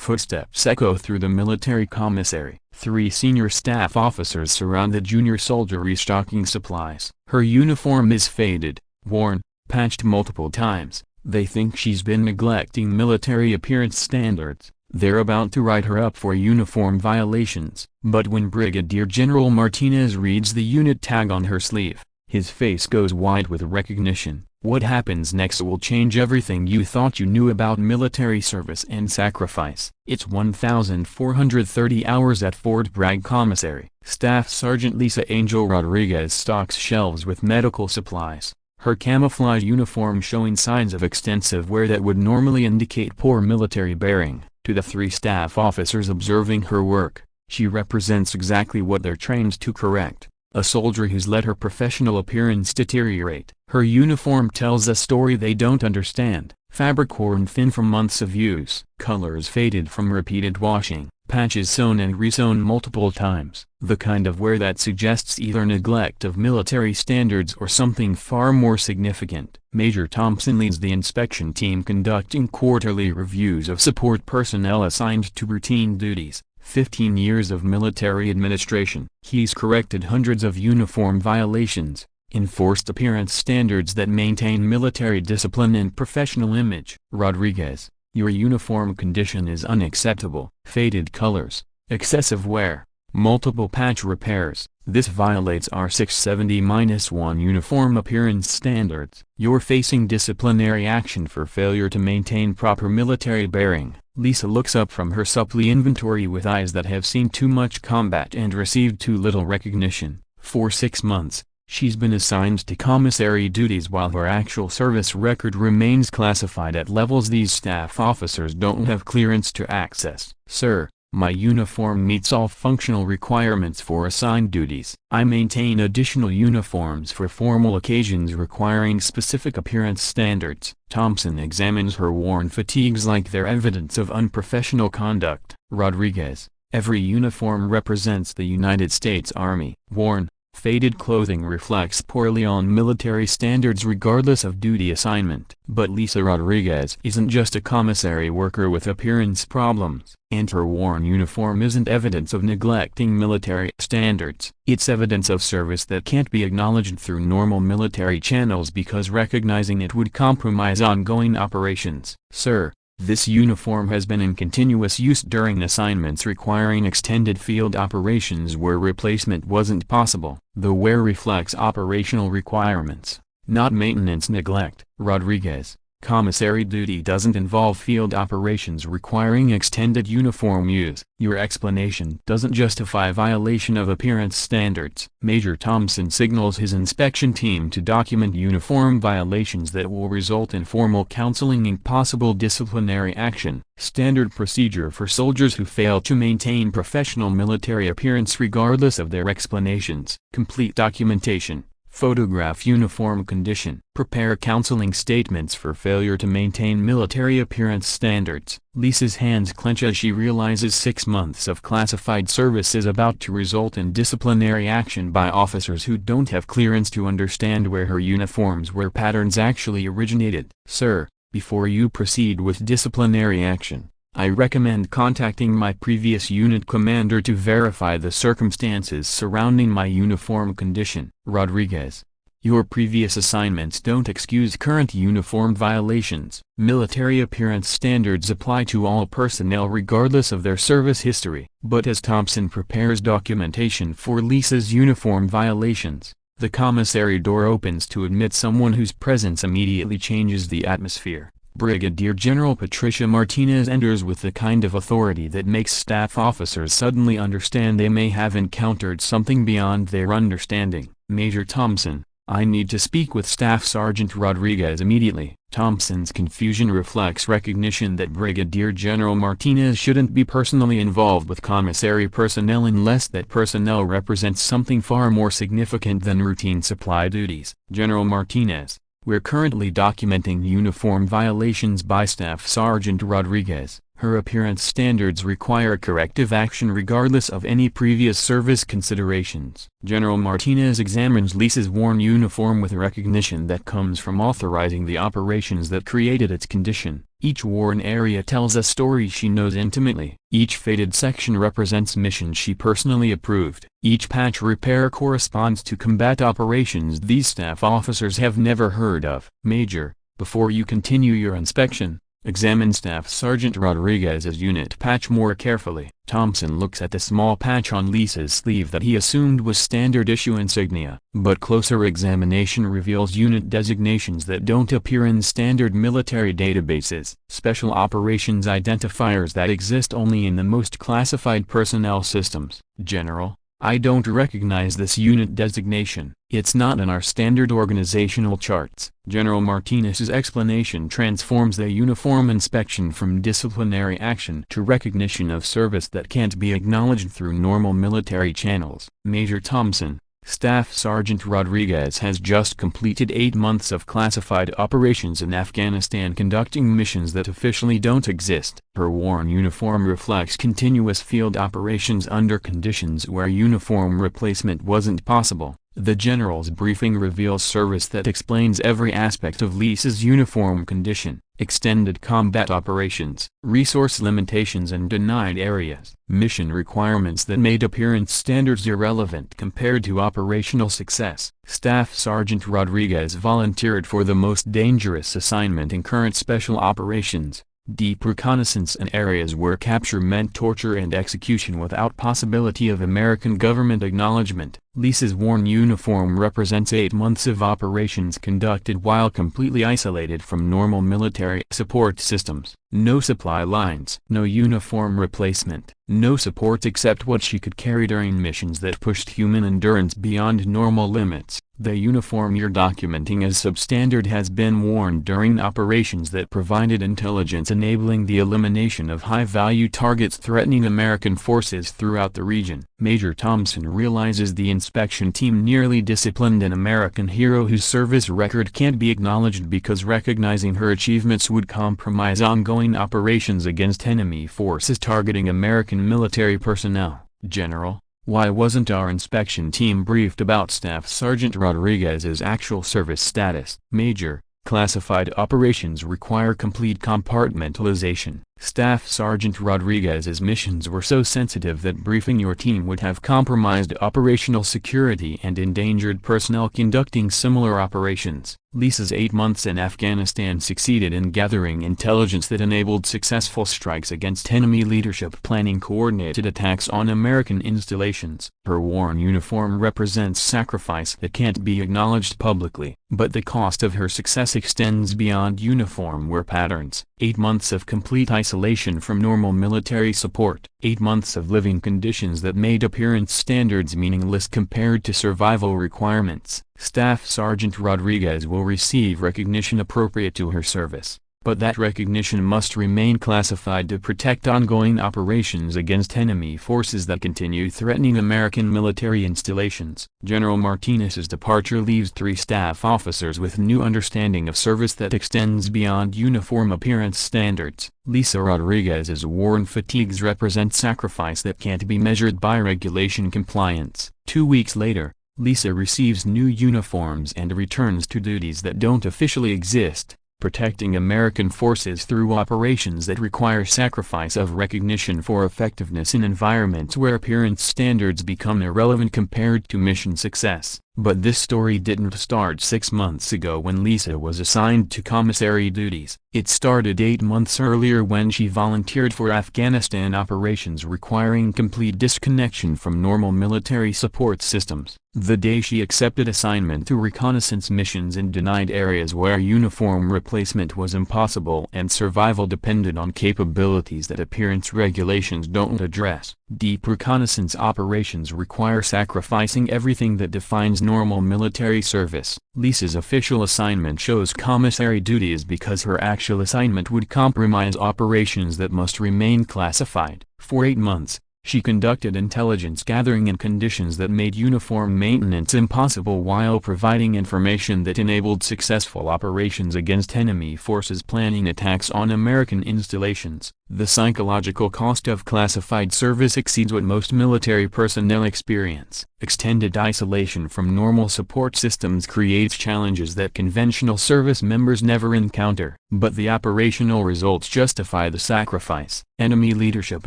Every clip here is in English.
Footsteps echo through the military commissary. 3 senior staff officers surround the junior soldier restocking supplies. Her uniform is faded, worn, patched multiple times. They think she's been neglecting military appearance standards. They're about to write her up for uniform violations. But when Brigadier General Martinez reads the unit tag on her sleeve, his face goes wide with recognition. What happens next will change everything you thought you knew about military service and sacrifice. It's 1,430 hours at Fort Bragg Commissary. Staff Sergeant Lisa Angel Rodriguez stocks shelves with medical supplies, her camouflage uniform showing signs of extensive wear that would normally indicate poor military bearing. To the 3 staff officers observing her work, she represents exactly what they're trained to correct. A soldier who's let her professional appearance deteriorate. Her uniform tells a story they don't understand. Fabric worn thin from months of use. Colors faded from repeated washing. Patches sewn and resewn multiple times. The kind of wear that suggests either neglect of military standards or something far more significant. Major Thompson leads the inspection team conducting quarterly reviews of support personnel assigned to routine duties. 15 years of military administration. He's corrected hundreds of uniform violations, enforced appearance standards that maintain military discipline and professional image. Rodriguez, your uniform condition is unacceptable. Faded colors, excessive wear, multiple patch repairs. This violates our 670-1 uniform appearance standards. You're facing disciplinary action for failure to maintain proper military bearing. Lisa looks up from her supply inventory with eyes that have seen too much combat and received too little recognition. For 6 months, she's been assigned to commissary duties while her actual service record remains classified at levels these staff officers don't have clearance to access. Sir, my uniform meets all functional requirements for assigned duties. I maintain additional uniforms for formal occasions requiring specific appearance standards. Thompson examines her worn fatigues like they're evidence of unprofessional conduct. Rodriguez, every uniform represents the United States Army. Worn, faded clothing reflects poorly on military standards regardless of duty assignment. But Lisa Rodriguez isn't just a commissary worker with appearance problems, and her worn uniform isn't evidence of neglecting military standards. It's evidence of service that can't be acknowledged through normal military channels because recognizing it would compromise ongoing operations. Sir, this uniform has been in continuous use during assignments requiring extended field operations where replacement wasn't possible. The wear reflects operational requirements, not maintenance neglect. Rodriguez, commissary duty doesn't involve field operations requiring extended uniform use. Your explanation doesn't justify violation of appearance standards. Major Thompson signals his inspection team to document uniform violations that will result in formal counseling and possible disciplinary action. Standard procedure for soldiers who fail to maintain professional military appearance regardless of their explanations. Complete documentation. Photograph uniform condition. Prepare counseling statements for failure to maintain military appearance standards. Lisa's hands clench as she realizes 6 months of classified service is about to result in disciplinary action by officers who don't have clearance to understand where her uniform's wear patterns actually originated. Sir, before you proceed with disciplinary action, I recommend contacting my previous unit commander to verify the circumstances surrounding my uniform condition. Rodriguez, your previous assignments don't excuse current uniform violations. Military appearance standards apply to all personnel regardless of their service history. But as Thompson prepares documentation for Lisa's uniform violations, the commissary door opens to admit someone whose presence immediately changes the atmosphere. Brigadier General Patricia Martinez enters with the kind of authority that makes staff officers suddenly understand they may have encountered something beyond their understanding. Major Thompson, I need to speak with Staff Sergeant Rodriguez immediately. Thompson's confusion reflects recognition that Brigadier General Martinez shouldn't be personally involved with commissary personnel unless that personnel represents something far more significant than routine supply duties. General Martinez, we're currently documenting uniform violations by Staff Sergeant Rodriguez. Her appearance standards require corrective action regardless of any previous service considerations. General Martinez examines Lisa's worn uniform with recognition that comes from authorizing the operations that created its condition. Each worn area tells a story she knows intimately. Each faded section represents missions she personally approved. Each patch repair corresponds to combat operations these staff officers have never heard of. Major, before you continue your inspection, examine Staff Sergeant Rodriguez's unit patch more carefully. Thompson looks at the small patch on Lisa's sleeve that he assumed was standard issue insignia, but closer examination reveals unit designations that don't appear in standard military databases. Special operations identifiers that exist only in the most classified personnel systems. General, I don't recognize this unit designation. It's not in our standard organizational charts. General Martinez's explanation transforms the uniform inspection from disciplinary action to recognition of service that can't be acknowledged through normal military channels. Major Thompson, Staff Sergeant Rodriguez has just completed 8 months of classified operations in Afghanistan conducting missions that officially don't exist. Her worn uniform reflects continuous field operations under conditions where uniform replacement wasn't possible. The general's briefing reveals service that explains every aspect of Lisa's uniform condition: extended combat operations, resource limitations and denied areas, mission requirements that made appearance standards irrelevant compared to operational success. Staff Sergeant Rodriguez volunteered for the most dangerous assignment in current special operations: deep reconnaissance in areas where capture meant torture and execution without possibility of American government acknowledgement. Lisa's worn uniform represents 8 months of operations conducted while completely isolated from normal military support systems. No supply lines, no uniform replacement, no support except what she could carry during missions that pushed human endurance beyond normal limits. The uniform you're documenting as substandard has been worn during operations that provided intelligence enabling the elimination of high-value targets threatening American forces throughout the region. Major Thompson realizes the inspection team nearly disciplined an American hero whose service record can't be acknowledged because recognizing her achievements would compromise ongoing operations against enemy forces targeting American military personnel. General, why wasn't our inspection team briefed about Staff Sergeant Rodriguez's actual service status? Major, classified operations require complete compartmentalization. Staff Sergeant Rodriguez's missions were so sensitive that briefing your team would have compromised operational security and endangered personnel conducting similar operations. Lisa's 8 months in Afghanistan succeeded in gathering intelligence that enabled successful strikes against enemy leadership planning coordinated attacks on American installations. Her worn uniform represents sacrifice that can't be acknowledged publicly, but the cost of her success extends beyond uniform wear patterns. 8 months of complete isolation from normal military support. 8 months of living conditions that made appearance standards meaningless compared to survival requirements. Staff Sergeant Rodriguez will receive recognition appropriate to her service, but that recognition must remain classified to protect ongoing operations against enemy forces that continue threatening American military installations. General Martinez's departure leaves 3 staff officers with new understanding of service that extends beyond uniform appearance standards. Lisa Rodriguez's worn fatigues represent sacrifice that can't be measured by regulation compliance. 2 weeks later, Lisa receives new uniforms and returns to duties that don't officially exist, protecting American forces through operations that require sacrifice of recognition for effectiveness in environments where appearance standards become irrelevant compared to mission success. But this story didn't start 6 months ago when Lisa was assigned to commissary duties. It started 8 months earlier when she volunteered for Afghanistan operations requiring complete disconnection from normal military support systems. The day she accepted assignment to reconnaissance missions in denied areas where uniform replacement was impossible and survival depended on capabilities that appearance regulations don't address. Deep reconnaissance operations require sacrificing everything that defines normal military service. Lisa's official assignment shows commissary duties because her actual assignment would compromise operations that must remain classified. For 8 months, She conducted intelligence gathering in conditions that made uniform maintenance impossible while providing information that enabled successful operations against enemy forces planning attacks on American installations. The psychological cost of classified service exceeds what most military personnel experience. Extended isolation from normal support systems creates challenges that conventional service members never encounter. But the operational results justify the sacrifice. Enemy leadership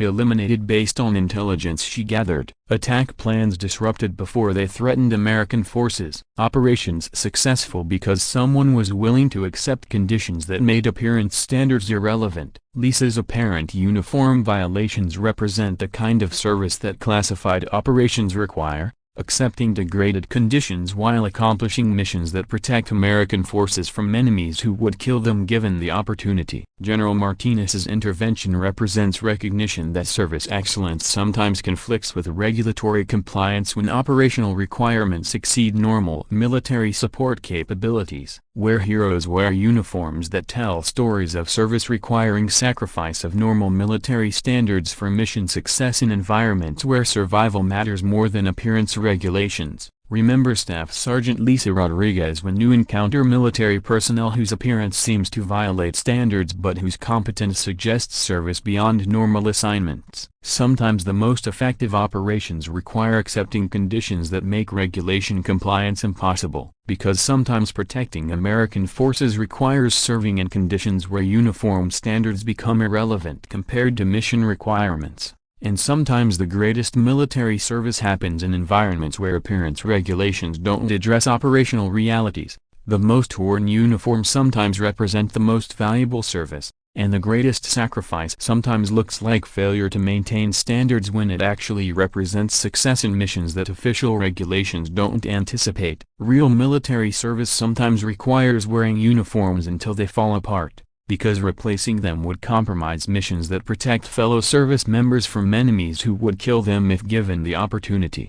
eliminated based on intelligence she gathered. Attack plans disrupted before they threatened American forces. Operations successful because someone was willing to accept conditions that made appearance standards irrelevant. Lisa's apparent uniform violations represent the kind of service that classified operations require, accepting degraded conditions while accomplishing missions that protect American forces from enemies who would kill them given the opportunity. General Martinez's intervention represents recognition that service excellence sometimes conflicts with regulatory compliance when operational requirements exceed normal military support capabilities. Where heroes wear uniforms that tell stories of service requiring sacrifice of normal military standards for mission success in environments where survival matters more than appearance regulations. Remember Staff Sergeant Lisa Rodriguez when you encounter military personnel whose appearance seems to violate standards but whose competence suggests service beyond normal assignments. Sometimes the most effective operations require accepting conditions that make regulation compliance impossible, because sometimes protecting American forces requires serving in conditions where uniform standards become irrelevant compared to mission requirements. And sometimes the greatest military service happens in environments where appearance regulations don't address operational realities. The most worn uniforms sometimes represent the most valuable service, and the greatest sacrifice sometimes looks like failure to maintain standards when it actually represents success in missions that official regulations don't anticipate. Real military service sometimes requires wearing uniforms until they fall apart, because replacing them would compromise missions that protect fellow service members from enemies who would kill them if given the opportunity.